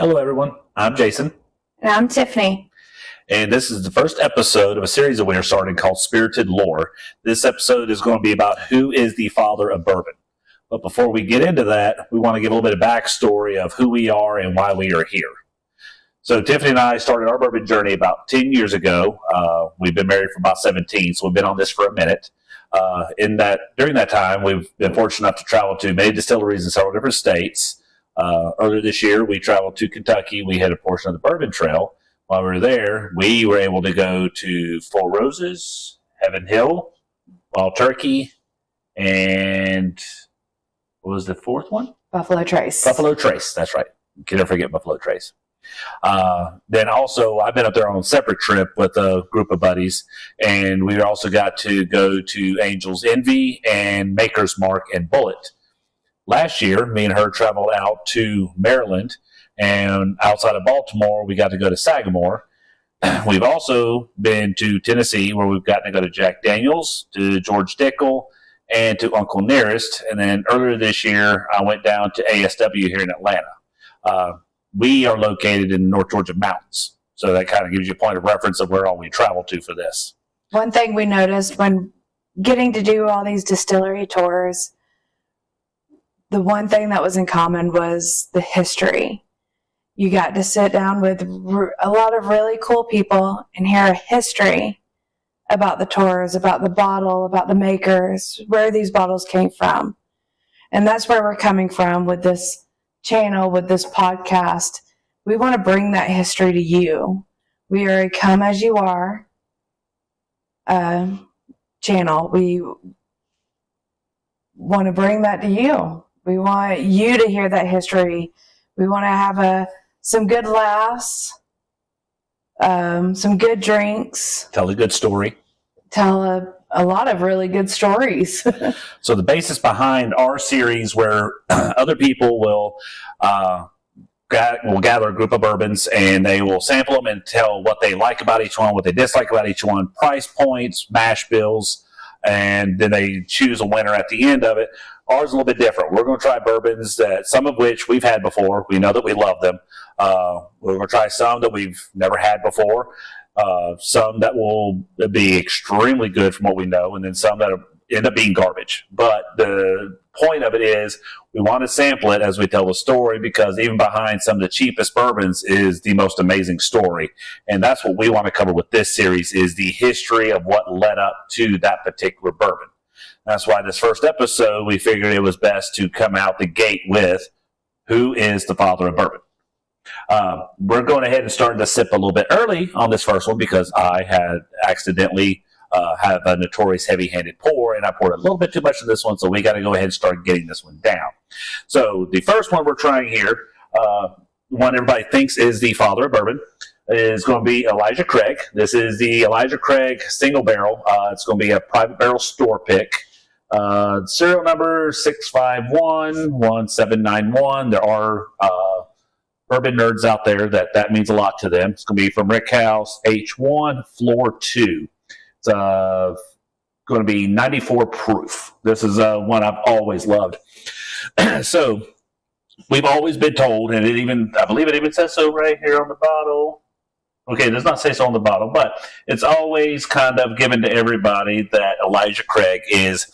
Hello, everyone. I'm Jason. And I'm Tiffany. And this is the first episode of a series that we are starting called Spirited Lore. This episode is going to be about who is the father of bourbon. But before we get into that, we want to give a little bit of backstory of who we are and why we are here. So Tiffany and I started our bourbon journey about 10 years ago. We've been married for about 17, so we've been on this for a minute. During that time, we've been fortunate enough to travel to many distilleries in several different states. Earlier this year, we traveled to Kentucky. We had a portion of the Bourbon Trail. While we were there, we were able to go to Four Roses, Heaven Hill, Wild Turkey, and what was the fourth one? Buffalo Trace. Buffalo Trace, that's right. You can never forget Buffalo Trace. Then also, I've been up there on a separate trip with a group of buddies, and we also got to go to Angel's Envy and Maker's Mark and Bullet. Last year, me and her traveled out to Maryland, and outside of Baltimore, we got to go to Sagamore. We've also been to Tennessee, where we've gotten to go to Jack Daniels, to George Dickel, and to Uncle Nearest. And then earlier this year, I went down to ASW here in Atlanta. We are located in the North Georgia mountains, so that kind of gives you a point of reference of where all we travel to for this. One thing we noticed when getting to do all these distillery tours, the one thing that was in common was the history. You got to sit down with a lot of really cool people and hear a history about the tours, about the bottle, about the makers, where these bottles came from. And that's where we're coming from with this channel, with this podcast. We want to bring that history to you. We are a come as you are channel. We want to bring that to you. We want you to hear that history. We want to have some good laughs, some good drinks. Tell a good story. Tell a lot of really good stories. So the basis behind our series, where other people will gather a group of bourbons and they will sample them and tell what they like about each one, what they dislike about each one, price points, mash bills, and then they choose a winner at the end of it. Ours is a little bit different. We're going to try bourbons that some of which we've had before. We know that we love them. We're going to try some that we've never had before, some that will be extremely good from what we know, and then some that end up being garbage. But the point of it is we want to sample it as we tell the story, because even behind some of the cheapest bourbons is the most amazing story. And that's what we want to cover with this series, is the history of what led up to that particular bourbon. That's why this first episode, we figured it was best to come out the gate with who is the father of bourbon. We're going ahead and starting to sip a little bit early on this first one because I had accidentally have a notorious heavy-handed pour, and I poured a little bit too much of this one, so we got to go ahead and start getting this one down. So the first one we're trying here, one everybody thinks is the father of bourbon, is going to be Elijah Craig. This is the Elijah Craig single barrel. It's going to be a private barrel store pick. Serial number 6511791. There are bourbon nerds out there that means a lot to them. It's going to be from Rick House, H1, floor 2. It's going to be 94 proof. This is one I've always loved. So we've always been told, and I believe it even says so right here on the bottle. Okay, it does not say so on the bottle, but it's always kind of given to everybody that Elijah Craig is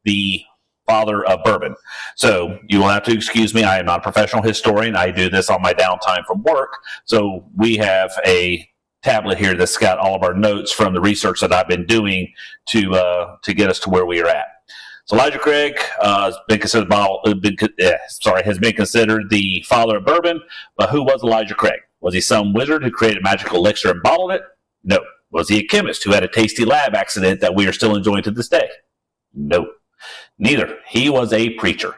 the father of bourbon. So you will have to excuse me. I am not a professional historian. I do this on my downtime from work. So we have a tablet here that's got all of our notes from the research that I've been doing to get us to where we are at. So Elijah Craig has been considered the father of bourbon, but who was Elijah Craig? Was he some wizard who created magical elixir and bottled it? No. Was he a chemist who had a tasty lab accident that we are still enjoying to this day? No. Neither. He was a preacher.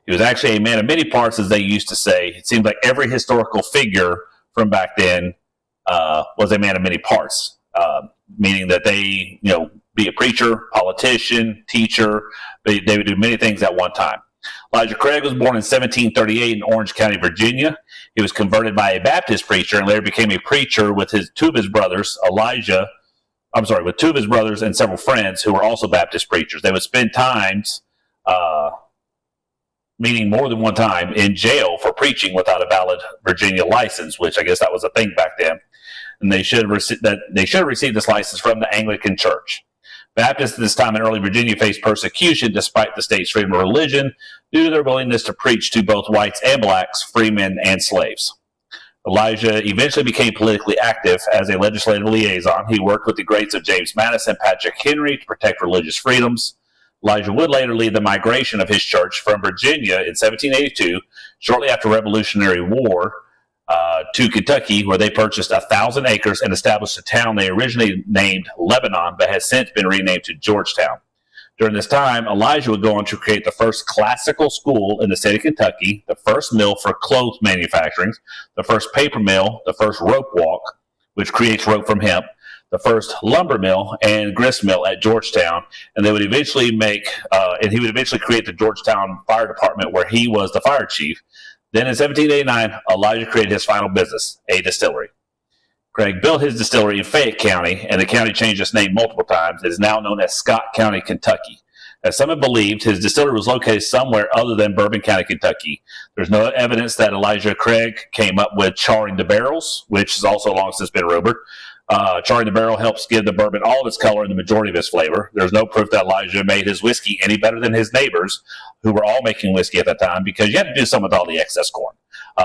He was actually a man of many parts, as they used to say. It seems like every historical figure from back then was a man of many parts, meaning that they, be a preacher, politician, teacher. They would do many things at one time. Elijah Craig was born in 1738 in Orange County, Virginia. He was converted by a Baptist preacher and later became a preacher with two of his brothers and several friends who were also Baptist preachers. They would spend times meaning more than one time, in jail for preaching without a valid Virginia license, which I guess that was a thing back then. And they should have received this license from the Anglican Church. Baptists at this time in early Virginia faced persecution despite the state's freedom of religion due to their willingness to preach to both whites and blacks, freemen and slaves. Elijah eventually became politically active as a legislative liaison. He worked with the greats of James Madison and Patrick Henry to protect religious freedoms. Elijah would later lead the migration of his church from Virginia in 1782, shortly after the Revolutionary War, to Kentucky, where they purchased 1,000 acres and established a town they originally named Lebanon, but has since been renamed to Georgetown. During this time, Elijah would go on to create the first classical school in the state of Kentucky, the first mill for clothes manufacturing, the first paper mill, the first rope walk, which creates rope from hemp, the first lumber mill and grist mill at Georgetown, and they would eventually he would eventually create the Georgetown Fire Department, where he was the fire chief. Then in 1789, Elijah created his final business, a distillery. Craig built his distillery in Fayette County, and the county changed its name multiple times. It is now known as Scott County, Kentucky. As some have believed, his distillery was located somewhere other than Bourbon County, Kentucky. There's no evidence that Elijah Craig came up with charring the barrels, which has also long since been rumored. Charring the barrel helps give the bourbon all of its color and the majority of its flavor. There's no proof that Elijah made his whiskey any better than his neighbors, who were all making whiskey at that time, because you had to do something with all the excess corn.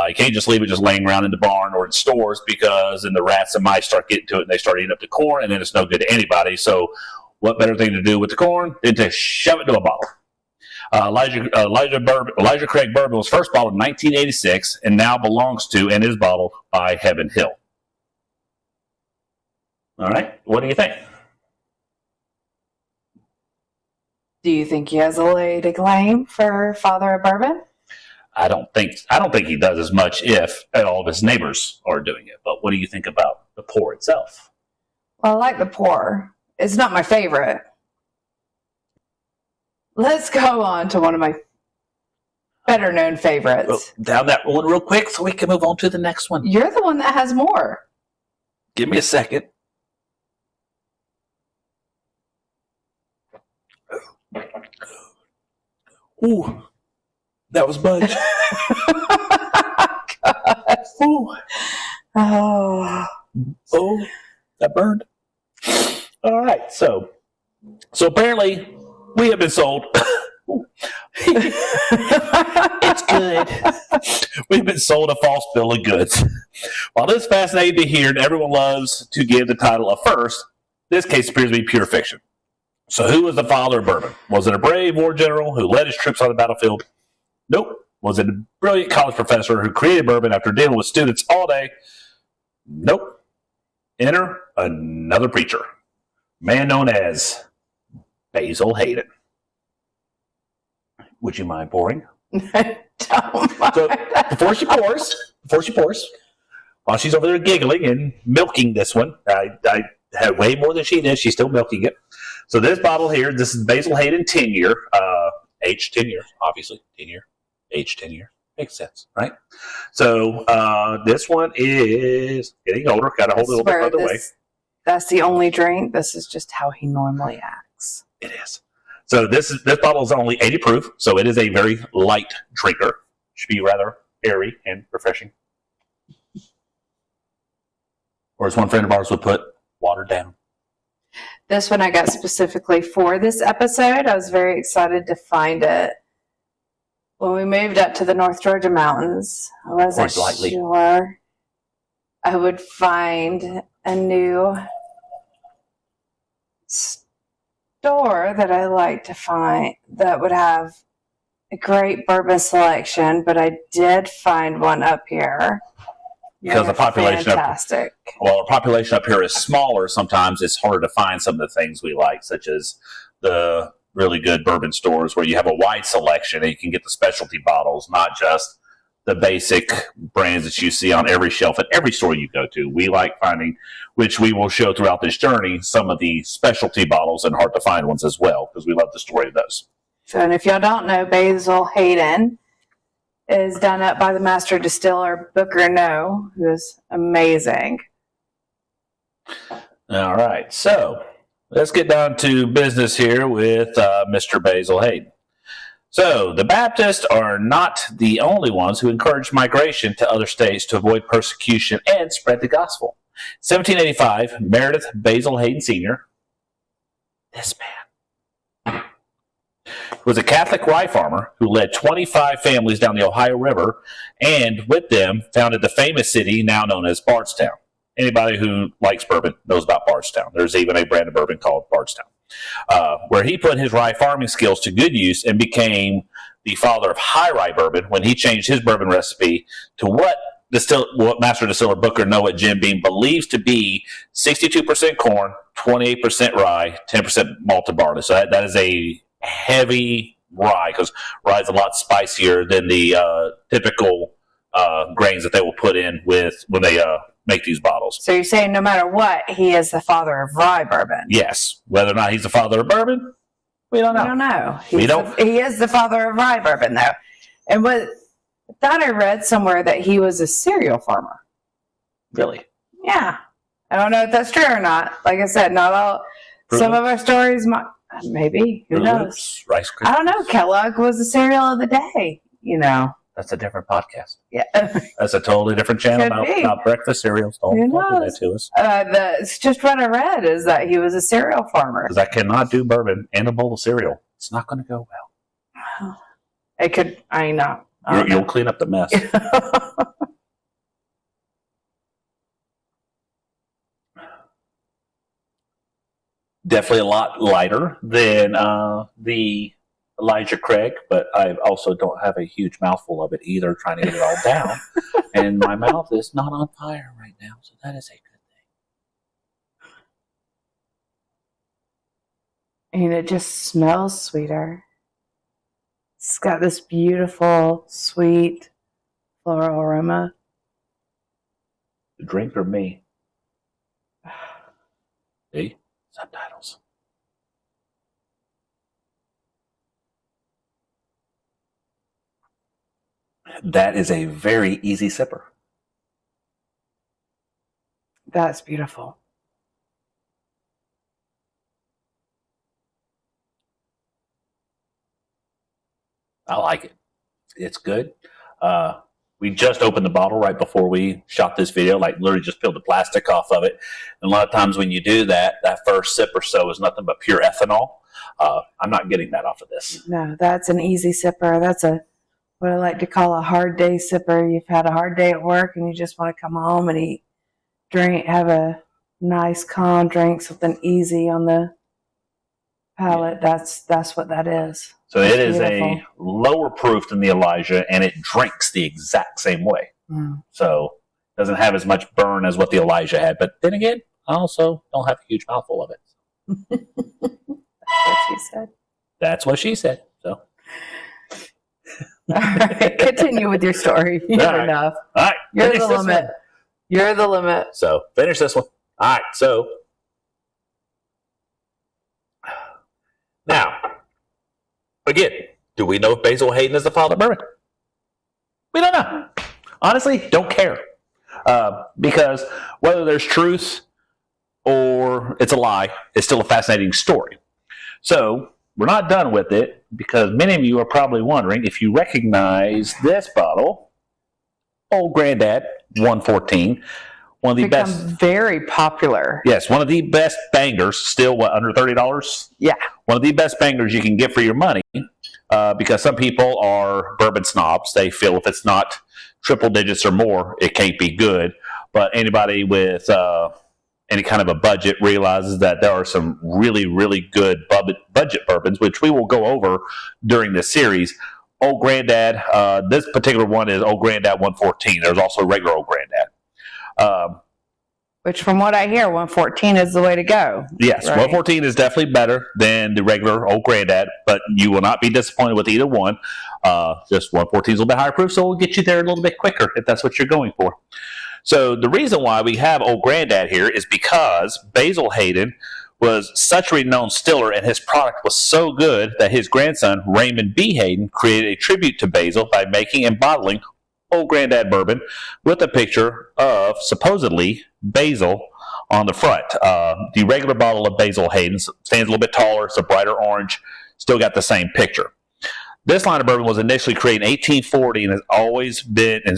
You can't just leave it just laying around in the barn or in stores, because then the rats and mice start getting to it and they start eating up the corn, and then it's no good to anybody. So what better thing to do with the corn than to shove it into a bottle? Elijah Craig Bourbon was first bottled in 1986 and now belongs to and is bottled by Heaven Hill. All right, what do you think? Do you think he has a leg to claim for Father of Bourbon? I don't think he does as much if all of his neighbors are doing it. But what do you think about the pour itself? Well, I like the pour. It's not my favorite. Let's go on to one of my better known favorites. Well, down that one real quick so we can move on to the next one. You're the one that has more. Give me a second. Ooh, that was Budge. Ooh. Oh, that burned. All right, so apparently we have been sold. It's good. We've been sold a false bill of goods. While this is fascinating to hear, and everyone loves to give the title of first, this case appears to be pure fiction. So who was the father of bourbon? Was it a brave war general who led his troops on the battlefield? Nope. Was it a brilliant college professor who created bourbon after dealing with students all day? Nope. Enter another preacher, man known as Basil Hayden. Would you mind pouring? Don't mind. So before she pours, while she's over there giggling and milking this one, I had way more than she did. She's still milking it. So this bottle here, this is Basil Hayden 10-year, aged 10 years, obviously, 10-year, aged 10 years. Makes sense, right? So this one is getting older. Got to hold it a little bit further away. That's the only drink. This is just how he normally acts. It is. So this bottle is only 80 proof, so it is a very light drinker. Should be rather airy and refreshing. Or as one friend of ours would put, watered down. This one I got specifically for this episode. I was very excited to find it. When we moved up to the North Georgia mountains, I wasn't sure I would find a new store that I like to find that would have a great bourbon selection, but I did find one up here. Because the population fantastic. Our population up here is smaller. Sometimes it's harder to find some of the things we like, such as the really good bourbon stores where you have a wide selection and you can get the specialty bottles, not just the basic brands that you see on every shelf at every store you go to. We like finding, which we will show throughout this journey, some of the specialty bottles and hard to find ones as well, because we love the story of those. So, and if y'all don't know, Basil Hayden is done up by the master distiller Booker No, who is amazing. All right, so let's get down to business here with Mr. Basil Hayden. So the Baptists are not the only ones who encouraged migration to other states to avoid persecution and spread the gospel. 1785, Meredith Basil Hayden Sr., this man, was a Catholic rye farmer who led 25 families down the Ohio River and with them founded the famous city now known as Bardstown. Anybody who likes bourbon knows about Bardstown. There's even a brand of bourbon called Bardstown, where he put his rye farming skills to good use and became the father of high-rye bourbon when he changed his bourbon recipe to what Master Distiller Booker Noah Jim Beam believes to be 62% corn, 28% rye, 10% malted barley. So that is a heavy rye because rye is a lot spicier than the typical grains that they will put in with when they make these bottles. So you're saying no matter what, he is the father of rye bourbon? Yes. Whether or not he's the father of bourbon, we don't know. We don't know. He is the father of rye bourbon, though. And I thought I read somewhere that he was a cereal farmer. Really? Yeah. I don't know if that's true or not. Like I said, not all. Some of our stories might, maybe. Who knows? Rice Krispies. I don't know. Kellogg was the cereal of the day, That's a different podcast. Yeah. That's a totally different channel about breakfast cereals. Don't do that to us. It's just what I read is that he was a cereal farmer. Because I cannot do bourbon and a bowl of cereal. It's not going to go well. It could. I know. You'll clean up the mess. Definitely a lot lighter than the Elijah Craig, but I also don't have a huge mouthful of it either, trying to get it all down. And my mouth is not on fire right now, so that is a good thing. And it just smells sweeter. It's got this beautiful, sweet floral aroma. The drink or me? See? Subtitles. That is a very easy sipper. That's beautiful. I like it. It's good. We just opened the bottle right before we shot this video, like literally just peeled the plastic off of it. And a lot of times when you do that, that first sip or so is nothing but pure ethanol. I'm not getting that off of this. No, that's an easy sipper. That's what I like to call a hard day sipper. You've had a hard day at work and you just want to come home and eat, drink, have a nice calm drink, something easy on the palate. Yeah. That's what that is. So it is beautiful. A lower proof than the Elijah, and it drinks the exact same way. So it doesn't have as much burn as what the Elijah had. But then again, I also don't have a huge mouthful of it. That's what she said. That's what she said. So. All right, continue with your story. Enough. All right. You're the limit. You're the limit. So finish this one. All right. So now, again, do we know if Basil Hayden is the father of bourbon? We don't know. Honestly, don't care. Because whether there's truth or it's a lie, it's still a fascinating story. So we're not done with it because many of you are probably wondering if you recognize this bottle, Old Granddad 114. One of the best. Very popular. Yes, one of the best bangers. Still, under $30? Yeah. One of the best bangers you can get for your money because some people are bourbon snobs. They feel if it's not triple digits or more, it can't be good. But anybody with any kind of a budget realizes that there are some really, really good budget bourbons, which we will go over during this series. Old Granddad, this particular one is Old Granddad 114. There's also regular Old Granddad. Which, from what I hear, 114 is the way to go. Yes, right? 114 is definitely better than the regular Old Granddad, but you will not be disappointed with either one. Just 114 is a little bit higher proof, so we'll get you there a little bit quicker if that's what you're going for. So the reason why we have Old Granddad here is because Basil Hayden was such a renowned distiller and his product was so good that his grandson, Raymond B. Hayden, created a tribute to Basil by making and bottling Old Granddad bourbon with a picture of, supposedly, Basil on the front. The regular bottle of Basil Hayden stands a little bit taller. It's a brighter orange. Still got the same picture. This line of bourbon was initially created in 1840 and has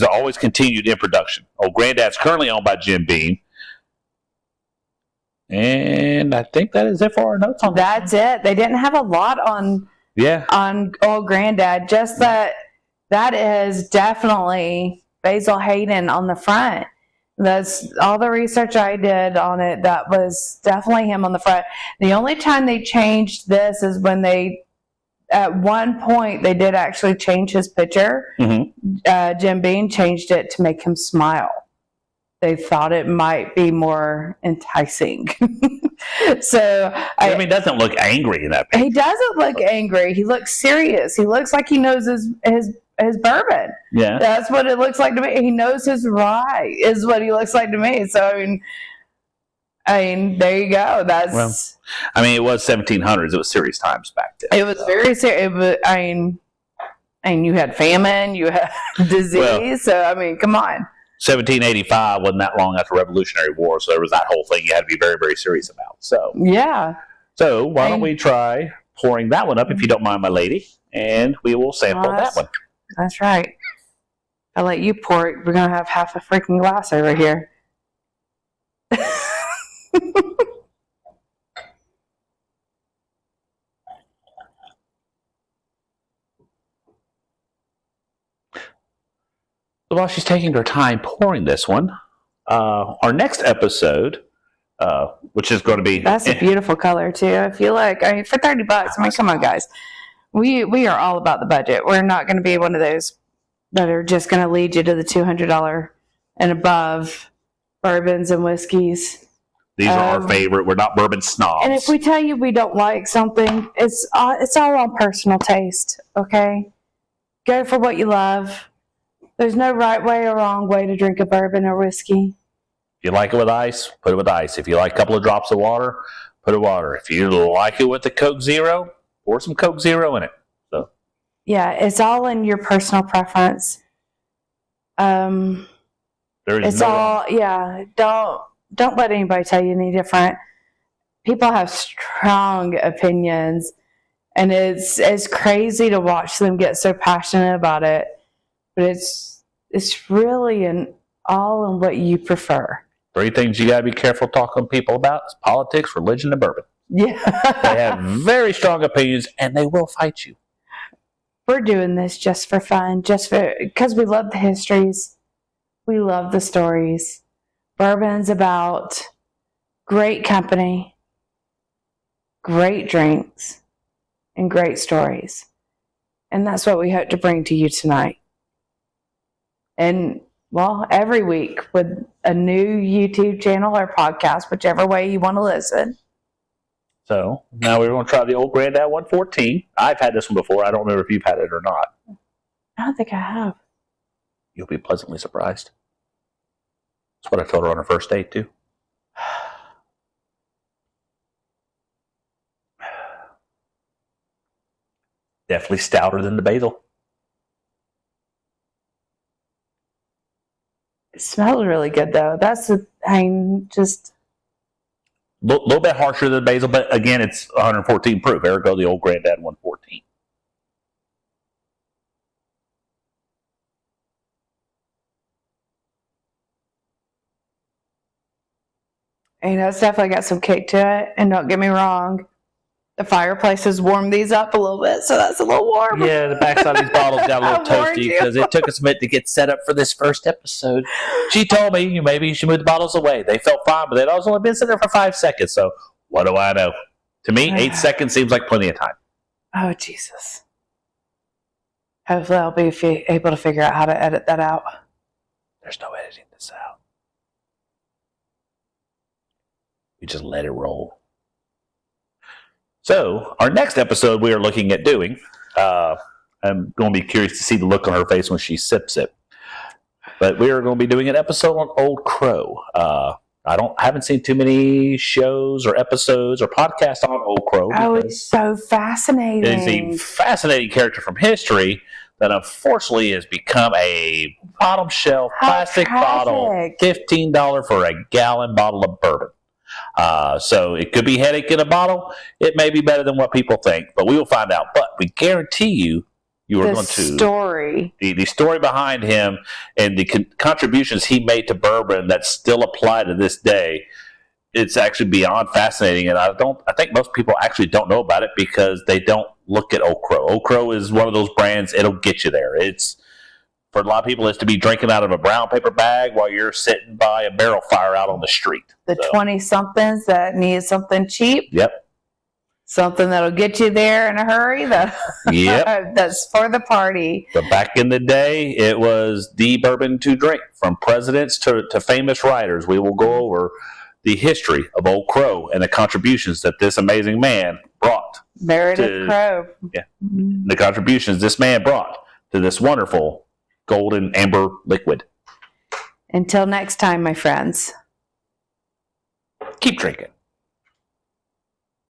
always continued in production. Old Granddad's currently owned by Jim Beam. And I think that is it for our notes on That's it. They didn't have a lot on Old Granddad. Just that is definitely Basil Hayden on the front. That's all the research I did on it. That was definitely him on the front. The only time they changed this is when at one point, they did actually change his picture. Mm-hmm. Jim Beam changed it to make him smile. They thought it might be more enticing. So he doesn't look angry in that picture. He doesn't look angry. He looks serious. He looks like he knows his bourbon. Yeah, that's what it looks like to me. He knows his rye is what he looks like to me. So I mean, there you go. That's. Well, it was 1700s. It was serious times back then. It was very serious. You had famine, you had disease. So come on. 1785 wasn't that long after the Revolutionary War, so there was that whole thing you had to be very, very serious about. So yeah. So why don't we try pouring that one up, if you don't mind, my lady, and we will sample that one. That's right. I'll let you pour it. We're gonna have half a freaking glass over here. While she's taking her time pouring this one, our next episode, which is going to be... That's a beautiful color, too. I feel like, for $30, come on, guys. We are all about the budget. We're not going to be one of those that are just going to lead you to the $200 and above bourbons and whiskeys. These are our favorite. We're not bourbon snobs. And if we tell you we don't like something, it's all on personal taste, okay? Go for what you love. There's no right way or wrong way to drink a bourbon or whiskey. If you like it with ice, put it with ice. If you like a couple of drops of water, put it with water. If you like it with the Coke Zero, pour some Coke Zero in it. So, yeah, it's all in your personal preference. Don't let anybody tell you any different. People have strong opinions, and it's crazy to watch them get so passionate about it. But it's really all in what you prefer. 3 things you got to be careful talking to people about is politics, religion, and bourbon. Yeah. They have very strong opinions, and they will fight you. We're doing this just for fun, because we love the histories. We love the stories. Bourbon's about great company, great drinks, and great stories. And that's what we hope to bring to you tonight. And, every week with a new YouTube channel or podcast, whichever way you want to listen. So, now we're going to try the Old Granddad 114. I've had this one before. I don't remember if you've had it or not. I don't think I have. You'll be pleasantly surprised. That's what I told her on her first date, too. Definitely stouter than the Basil. It smells really good, though. That's just... A little bit harsher than Basil, but again, it's 114 proof. Ergo, the Old Granddad 114. It's definitely got some kick to it. And don't get me wrong, the fireplace has warmed these up a little bit, so that's a little warm. Yeah, the backside of these bottles got a little toasty because it took us a minute to get set up for this first episode. She told me maybe you should move the bottles away. They felt fine, but they'd only been sitting there for 5 seconds. So what do I know? To me, 8 seconds seems like plenty of time. Oh, Jesus. Hopefully I'll be able to figure out how to edit that out. There's no editing this out. You just let it roll. So, our next episode we are looking at doing, I'm going to be curious to see the look on her face when she sips it. But we are going to be doing an episode on Old Crow. I haven't seen too many shows or episodes or podcasts on Old Crow. Oh, it's so fascinating. It is a fascinating character from history that unfortunately has become a bottom shelf plastic bottle, $15 for a gallon bottle of bourbon. So it could be headache in a bottle. It may be better than what people think, but we will find out. But we guarantee you you were the going to story. The story behind him and the contributions he made to bourbon that still apply to this day. It's actually beyond fascinating, and I think most people actually don't know about it because they don't look at Old Crow. Old Crow is one of those brands, it'll get you there. It's, for a lot of people, it's to be drinking out of a brown paper bag while you're sitting by a barrel fire out on the street. The 20-somethings that need something cheap. Yep. Something that'll get you there in a hurry. Yep. That's for the party. But back in the day, it was the bourbon to drink. From presidents to famous writers, we will go over the history of Old Crow and the contributions that this amazing man brought. Meredith Crow. Yeah. The contributions this man brought to this wonderful golden amber liquid. Until next time, my friends. Keep drinking.